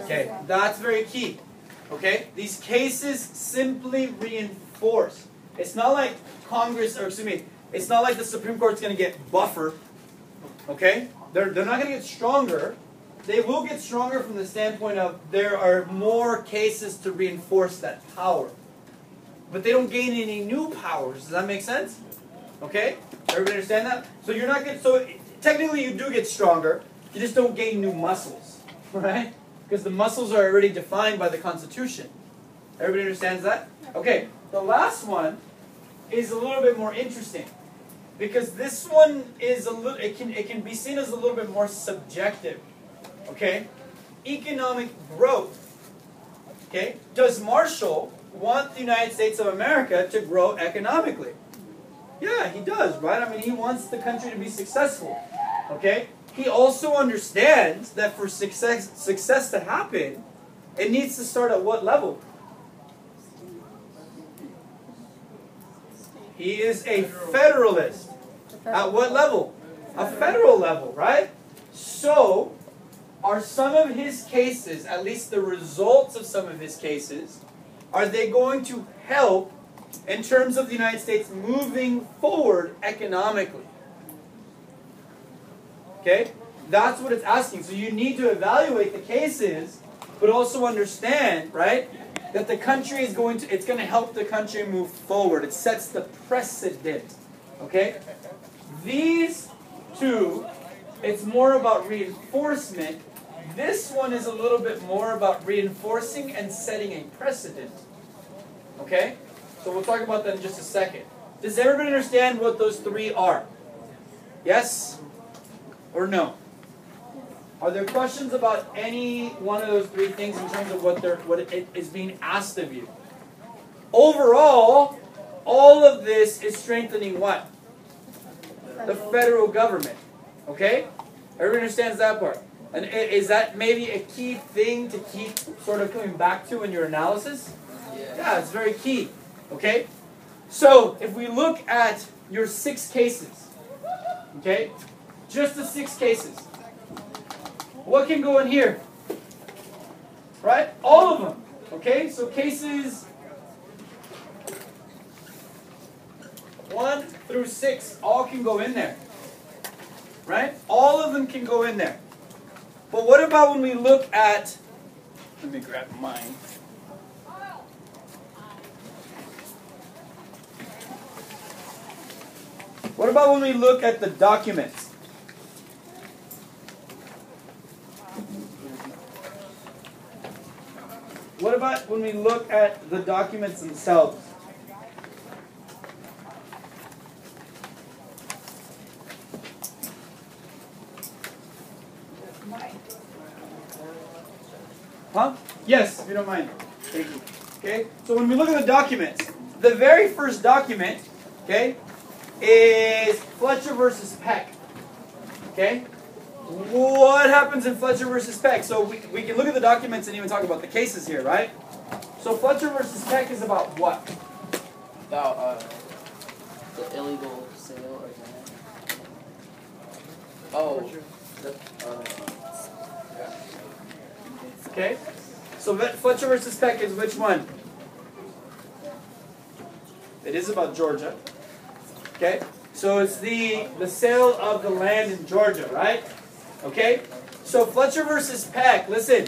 Okay, that's very key. Okay, these cases simply reinforce. It's not like Congress, or excuse me, it's not like the Supreme Court's going to get buffer. Okay, they're not going to get stronger. They will get stronger from the standpoint of there are more cases to reinforce that power. But they don't gain any new powers. Does that make sense? Okay? Everybody understand that? So you're not getting, so technically you do get stronger. You just don't gain new muscles. Right? Because the muscles are already defined by the Constitution. Everybody understands that? Okay. The last one is a little bit more interesting. Because this one is a little, it can be seen as a little bit more subjective. Okay? Economic growth. Okay? Does Marshall want the United States of America to grow economically? Yeah, he does, right? I mean, he wants the country to be successful. Okay? He also understands that for success to happen, it needs to start at what level? He is a federalist. At what level? A federal level, right? So, are some of his cases, at least the results of some of his cases, are they going to help in terms of the United States moving forward economically? Okay? That's what it's asking. So you need to evaluate the cases, but also understand, right, that the country is going to, it's going to help the country move forward. It sets the precedent. Okay? These two, it's more about reinforcement. This one is a little bit more about reinforcing and setting a precedent. Okay? So we'll talk about that in just a second. Does everybody understand what those three are? Yes or no? Are there questions about any one of those three things in terms of what it is being asked of you? Overall, all of this is strengthening what? The federal government. Okay? Everybody understands that part? And is that maybe a key thing to keep sort of coming back to in your analysis? Yeah, it's very key. Okay? So, if we look at your 6 cases, okay? Just the 6 cases. What can go in here? Right? All of them. Okay? So cases 1 through 6 all can go in there. Right? All of them can go in there. But what about when we look at, let me grab mine. What about when we look at the documents? What about when we look at the documents themselves? Huh? Yes, if you don't mind. Thank you. Okay? So when we look at the documents, the very first document, okay, is Fletcher versus Peck. Okay? What happens in Fletcher versus Peck? So we can look at the documents and even talk about the cases here, right? So Fletcher versus Peck is about what? About the illegal sale or that. Oh. Okay? So Fletcher versus Peck is which one? It is about Georgia. Okay? So it's the sale of the land in Georgia, right? Okay? So Fletcher versus Peck, listen.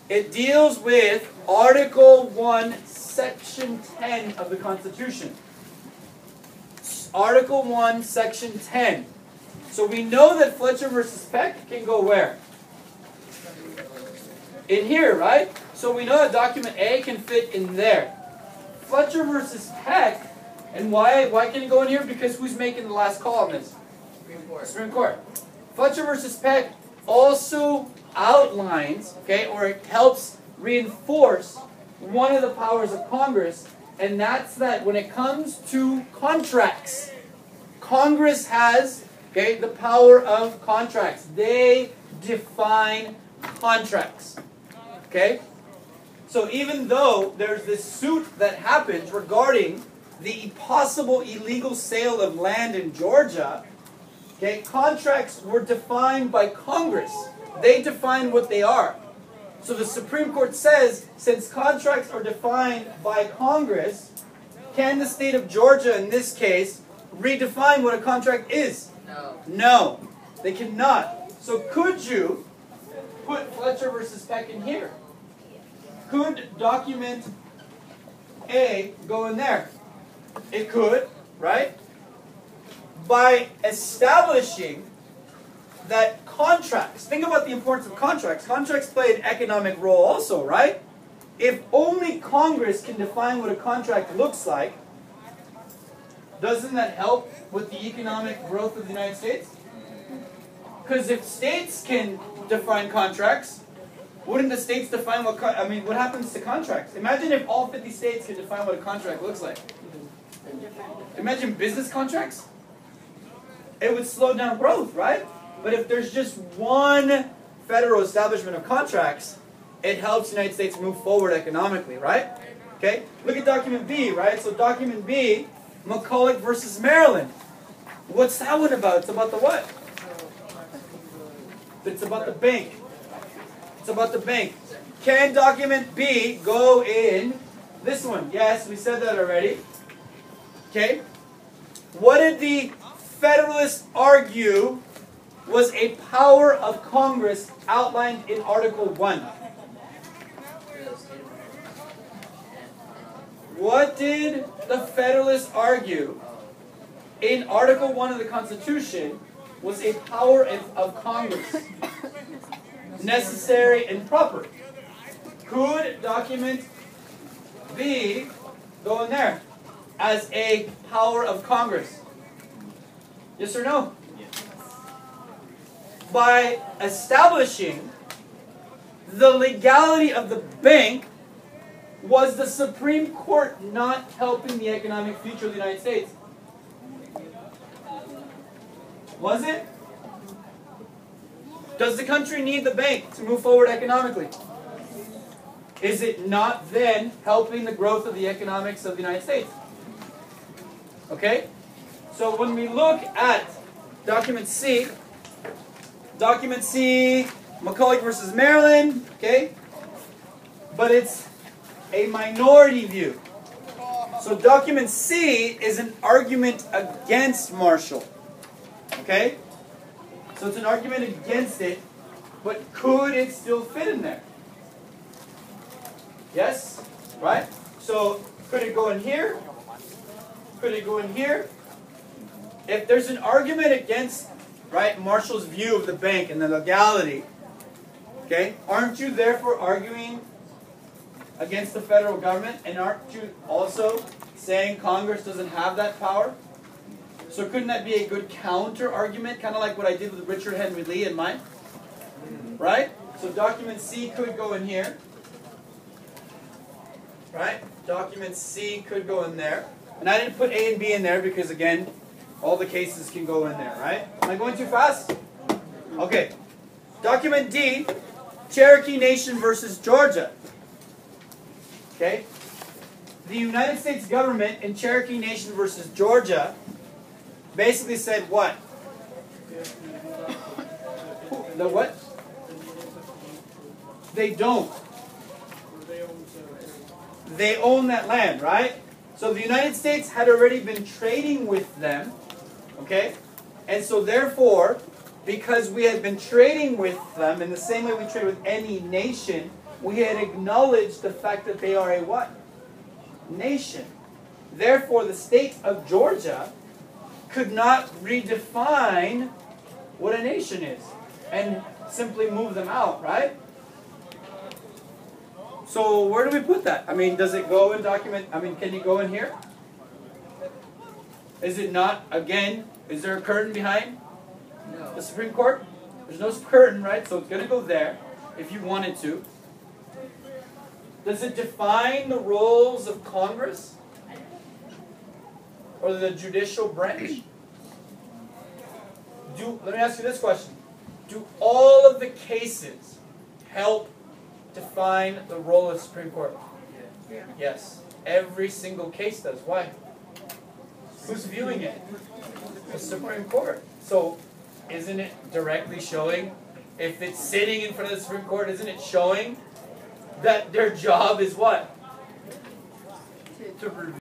It deals with Article 1, Section 10 of the Constitution. Article 1, Section 10. So we know that Fletcher versus Peck can go where? In here, right? So we know that document A can fit in there. Fletcher versus Peck, and why can it go in here? Because who's making the last call on this? Supreme Court. Supreme Court. Fletcher versus Peck also outlines, okay, or it helps reinforce one of the powers of Congress, and that's that when it comes to contracts, Congress has, okay, the power of contracts. They define contracts. Okay? So even though there's this suit that happens regarding the possible illegal sale of land in Georgia, okay, contracts were defined by Congress. They define what they are. So the Supreme Court says, since contracts are defined by Congress, can the state of Georgia, in this case, redefine what a contract is? No. No, they cannot. So could you put Fletcher versus Peck in here? Could document A go in there? It could, right? By establishing that contracts, think about the importance of contracts. Contracts play an economic role also, right? If only Congress can define what a contract looks like, doesn't that help with the economic growth of the United States? Because if states can define contracts, wouldn't the states define what what happens to contracts? Imagine if all 50 states could define what a contract looks like. Imagine business contracts. It would slow down growth, right? But if there's just one federal establishment of contracts, it helps the United States move forward economically, right? Okay? Look at document B, right? So document B, McCulloch versus Maryland. What's that one about? It's about the what? It's about the bank. It's about the bank. Can document B go in this one? Yes, we said that already. Okay? What did the Federalists argue was a power of Congress outlined in Article 1? What did the Federalists argue in Article 1 of the Constitution was a power of Congress? Necessary and proper. Could document B go in there as a power of Congress? Yes or no? By establishing the legality of the bank, was the Supreme Court not helping the economic future of the United States? Was it? Does the country need the bank to move forward economically? Is it not then helping the growth of the economics of the United States? Okay? So when we look at document C, McCulloch versus Maryland, okay? But it's a minority view. So document C is an argument against Marshall. Okay? So it's an argument against it, but could it still fit in there? Yes? Right? So could it go in here? Could it go in here? If there's an argument against, right, Marshall's view of the bank and the legality, okay, aren't you therefore arguing against the federal government? And aren't you also saying Congress doesn't have that power? So couldn't that be a good counter argument, kind of like what I did with Richard Henry Lee in mine? Right? So document C could go in here. Right? Document C could go in there. And I didn't put A and B in there because, again, all the cases can go in there, right? Am I going too fast? Okay. Document D, Cherokee Nation versus Georgia. Okay? The United States government in Cherokee Nation versus Georgia basically said what? The what? They don't. They own that land, right? So the United States had already been trading with them, okay? And so therefore, because we had been trading with them in the same way we trade with any nation, we had acknowledged the fact that they are a what? Nation. Therefore, the state of Georgia could not redefine what a nation is and simply move them out, right? So where do we put that? I mean, does it go in document? I mean, can it go in here? Is it not, again, is there a curtain behind the Supreme Court? There's no curtain, right? So it's going to go there if you wanted to. Does it define the roles of Congress or the judicial branch? Let me ask you this question. Do all of the cases help define the role of the Supreme Court? Yeah. Yes. Every single case does. Why? Who's viewing it? The Supreme Court. So, isn't it directly showing, if it's sitting in front of the Supreme Court, isn't it showing that their job is what? To review.